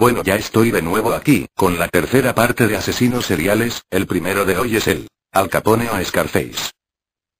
Bueno, ya estoy de nuevo aquí, con la tercera parte de Asesinos Seriales. El primero de hoy es el Al Capone o Scarface.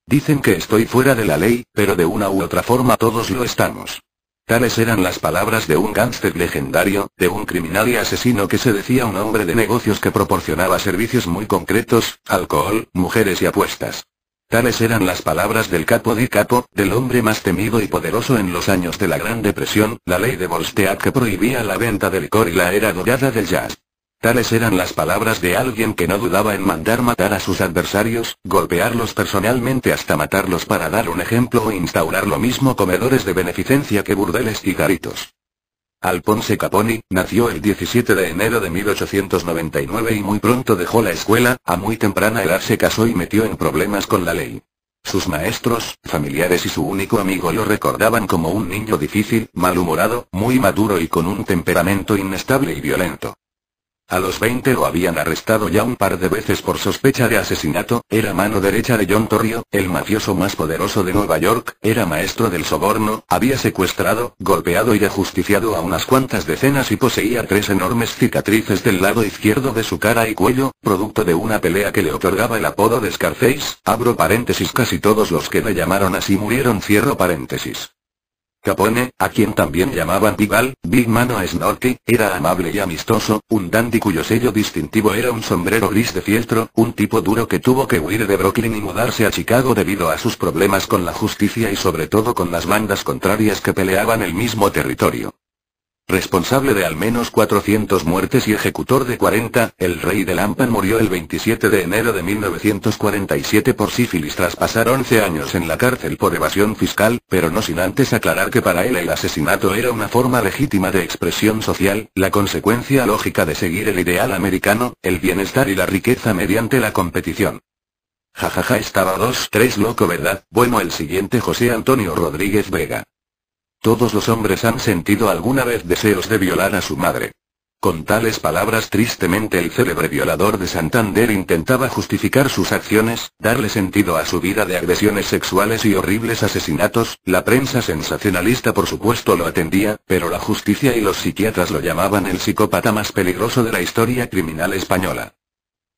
Dicen que estoy fuera de la ley, pero de una u otra forma todos lo estamos. Tales eran las palabras de un gángster legendario, de un criminal y asesino que se decía un hombre de negocios que proporcionaba servicios muy concretos: alcohol, mujeres y apuestas. Tales eran las palabras del capo di capo, del hombre más temido y poderoso en los años de la Gran Depresión, la ley de Volstead que prohibía la venta de licor y la era dorada del jazz. Tales eran las palabras de alguien que no dudaba en mandar matar a sus adversarios, golpearlos personalmente hasta matarlos para dar un ejemplo o instaurar lo mismo comedores de beneficencia que burdeles y garitos. Alphonse Capone nació el 17 de enero de 1899 y muy pronto dejó la escuela. A muy temprana edad se casó y metió en problemas con la ley. Sus maestros, familiares y su único amigo lo recordaban como un niño difícil, malhumorado, muy maduro y con un temperamento inestable y violento. A los 20 lo habían arrestado ya un par de veces por sospecha de asesinato. Era mano derecha de John Torrio, el mafioso más poderoso de Nueva York, era maestro del soborno, había secuestrado, golpeado y ajusticiado a unas cuantas decenas y poseía 3 enormes cicatrices del lado izquierdo de su cara y cuello, producto de una pelea que le otorgaba el apodo de Scarface. Abro paréntesis, casi todos los que le llamaron así murieron, cierro paréntesis. Capone, a quien también llamaban Big Mano a Snorky, era amable y amistoso, un dandy cuyo sello distintivo era un sombrero gris de fieltro, un tipo duro que tuvo que huir de Brooklyn y mudarse a Chicago debido a sus problemas con la justicia y sobre todo con las bandas contrarias que peleaban el mismo territorio. Responsable de al menos 400 muertes y ejecutor de 40, el rey de Lampan murió el 27 de enero de 1947 por sífilis tras pasar 11 años en la cárcel por evasión fiscal, pero no sin antes aclarar que para él el asesinato era una forma legítima de expresión social, la consecuencia lógica de seguir el ideal americano, el bienestar y la riqueza mediante la competición. Jajaja, estaba 2-3 loco, ¿verdad? Bueno, el siguiente, José Antonio Rodríguez Vega. Todos los hombres han sentido alguna vez deseos de violar a su madre. Con tales palabras, tristemente el célebre violador de Santander intentaba justificar sus acciones, darle sentido a su vida de agresiones sexuales y horribles asesinatos. La prensa sensacionalista por supuesto lo atendía, pero la justicia y los psiquiatras lo llamaban el psicópata más peligroso de la historia criminal española.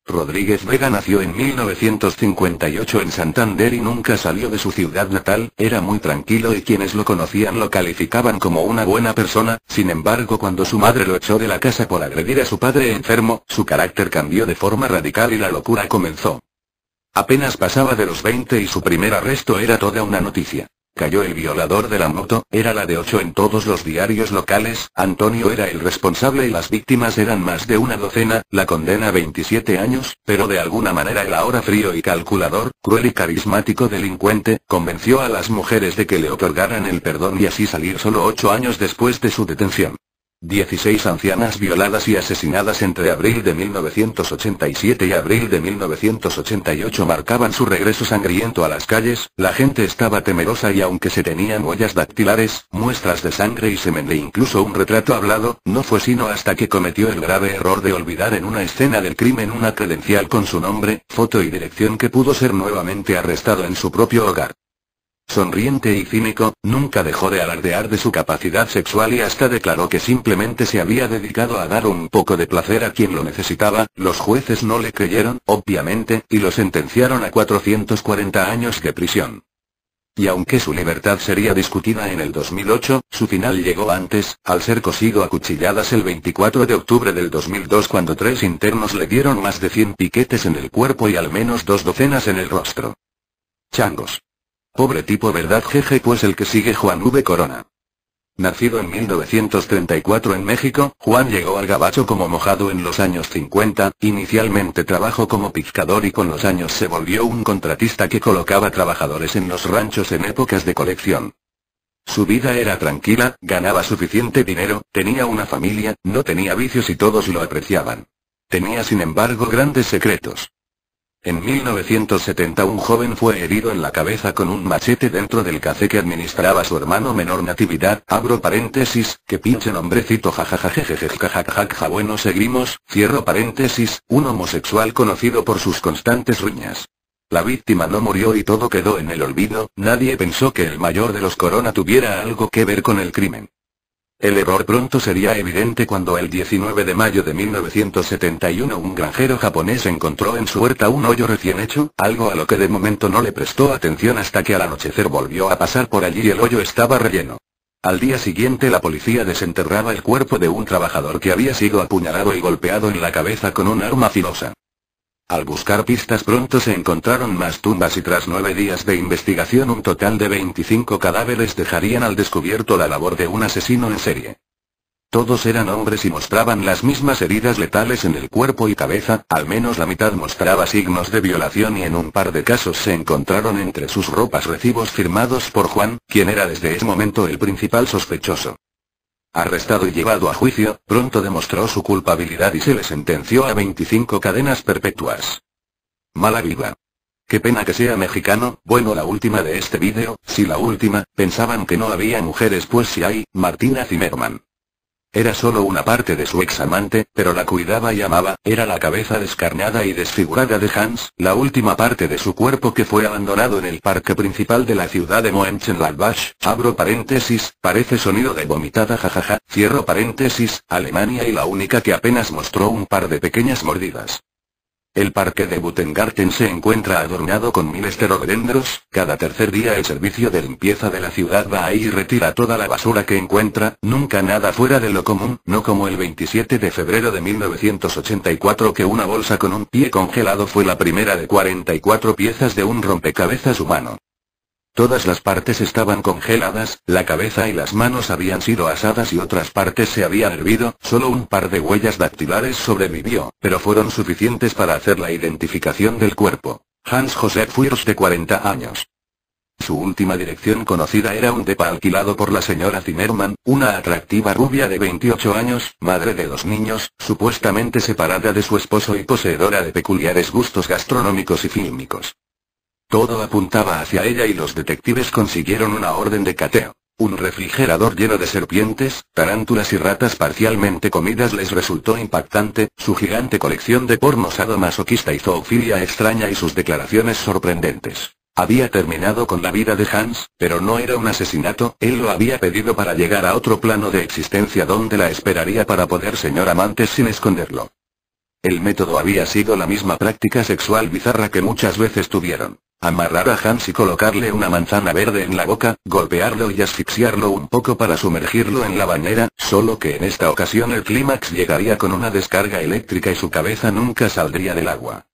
Rodríguez Vega nació en 1958 en Santander y nunca salió de su ciudad natal. Era muy tranquilo y quienes lo conocían lo calificaban como una buena persona. Sin embargo, cuando su madre lo echó de la casa por agredir a su padre enfermo, su carácter cambió de forma radical y la locura comenzó. Apenas pasaba de los 20 y su primer arresto era toda una noticia. Cayó el violador de la moto, era la de 8 en todos los diarios locales. Antonio era el responsable y las víctimas eran más de una docena. La condena 27 años, pero de alguna manera el ahora frío y calculador, cruel y carismático delincuente, convenció a las mujeres de que le otorgaran el perdón y así salir solo 8 años después de su detención. 16 ancianas violadas y asesinadas entre abril de 1987 y abril de 1988 marcaban su regreso sangriento a las calles. La gente estaba temerosa y aunque se tenían huellas dactilares, muestras de sangre y semen e incluso un retrato hablado, no fue sino hasta que cometió el grave error de olvidar en una escena del crimen una credencial con su nombre, foto y dirección que pudo ser nuevamente arrestado en su propio hogar. Sonriente y cínico, nunca dejó de alardear de su capacidad sexual y hasta declaró que simplemente se había dedicado a dar un poco de placer a quien lo necesitaba. Los jueces no le creyeron, obviamente, y lo sentenciaron a 440 años de prisión. Y aunque su libertad sería discutida en el 2008, su final llegó antes, al ser cosido a cuchilladas el 24 de octubre del 2002 cuando 3 internos le dieron más de 100 piquetes en el cuerpo y al menos 2 docenas en el rostro. Changos. Pobre tipo, ¿verdad? Jeje. Pues el que sigue, Juan V. Corona. Nacido en 1934 en México, Juan llegó al gabacho como mojado en los años 50, inicialmente trabajó como pescador y con los años se volvió un contratista que colocaba trabajadores en los ranchos en épocas de colección. Su vida era tranquila, ganaba suficiente dinero, tenía una familia, no tenía vicios y todos lo apreciaban. Tenía sin embargo grandes secretos. En 1970 un joven fue herido en la cabeza con un machete dentro del café que administraba su hermano menor Natividad. Abro paréntesis, que pinche nombrecito, jajajajejejajajaja. Bueno, seguimos, cierro paréntesis, un homosexual conocido por sus constantes riñas. La víctima no murió y todo quedó en el olvido. Nadie pensó que el mayor de los Corona tuviera algo que ver con el crimen. El error pronto sería evidente cuando el 19 de mayo de 1971 un granjero japonés encontró en su huerta un hoyo recién hecho, algo a lo que de momento no le prestó atención hasta que al anochecer volvió a pasar por allí y el hoyo estaba relleno. Al día siguiente la policía desenterraba el cuerpo de un trabajador que había sido apuñalado y golpeado en la cabeza con un arma filosa. Al buscar pistas pronto se encontraron más tumbas y tras 9 días de investigación un total de 25 cadáveres dejarían al descubierto la labor de un asesino en serie. Todos eran hombres y mostraban las mismas heridas letales en el cuerpo y cabeza, al menos la mitad mostraba signos de violación y en un par de casos se encontraron entre sus ropas recibos firmados por Juan, quien era desde ese momento el principal sospechoso. Arrestado y llevado a juicio, pronto demostró su culpabilidad y se le sentenció a 25 cadenas perpetuas. Mala vida. Qué pena que sea mexicano. Bueno, la última de este vídeo, sí, la última. Pensaban que no había mujeres, pues sí hay. Martina Zimmerman. Era solo una parte de su ex amante, pero la cuidaba y amaba. Era la cabeza descarnada y desfigurada de Hans, la última parte de su cuerpo que fue abandonado en el parque principal de la ciudad de Mönchengladbach. Abro paréntesis, parece sonido de vomitada, jajaja, cierro paréntesis, Alemania, y la única que apenas mostró un par de pequeñas mordidas. El parque de Butengarten se encuentra adornado con miles de rhododendros. Cada tercer día el servicio de limpieza de la ciudad va ahí y retira toda la basura que encuentra, nunca nada fuera de lo común, no como el 27 de febrero de 1984 que una bolsa con un pie congelado fue la primera de 44 piezas de un rompecabezas humano. Todas las partes estaban congeladas, la cabeza y las manos habían sido asadas y otras partes se habían hervido, solo un par de huellas dactilares sobrevivió, pero fueron suficientes para hacer la identificación del cuerpo. Hans Josef Fürst, de 40 años. Su última dirección conocida era un depa alquilado por la señora Zimmerman, una atractiva rubia de 28 años, madre de 2 niños, supuestamente separada de su esposo y poseedora de peculiares gustos gastronómicos y fílmicos. Todo apuntaba hacia ella y los detectives consiguieron una orden de cateo. Un refrigerador lleno de serpientes, tarántulas y ratas parcialmente comidas les resultó impactante, su gigante colección de porno sadomasoquista y zoofilia extraña y sus declaraciones sorprendentes. Había terminado con la vida de Hans, pero no era un asesinato, él lo había pedido para llegar a otro plano de existencia donde la esperaría para poder ser amantes sin esconderlo. El método había sido la misma práctica sexual bizarra que muchas veces tuvieron. Amarrar a Hans y colocarle una manzana verde en la boca, golpearlo y asfixiarlo un poco para sumergirlo en la bañera, solo que en esta ocasión el clímax llegaría con una descarga eléctrica y su cabeza nunca saldría del agua.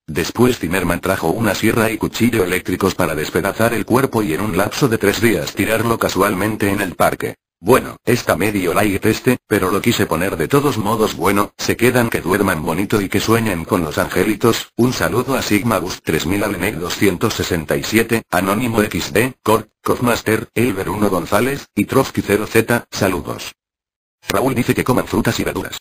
Después Zimmerman trajo una sierra y cuchillo eléctricos para despedazar el cuerpo y en un lapso de 3 días tirarlo casualmente en el parque. Bueno, está medio light pero lo quise poner de todos modos. Bueno, se quedan, que duerman bonito y que sueñen con los angelitos. Un saludo a Sigma Bus 3000, Alenec 267, Anónimo XD, Codmaster, Elber 1 González, y Trotsky 0Z, saludos. Raúl dice que coman frutas y verduras.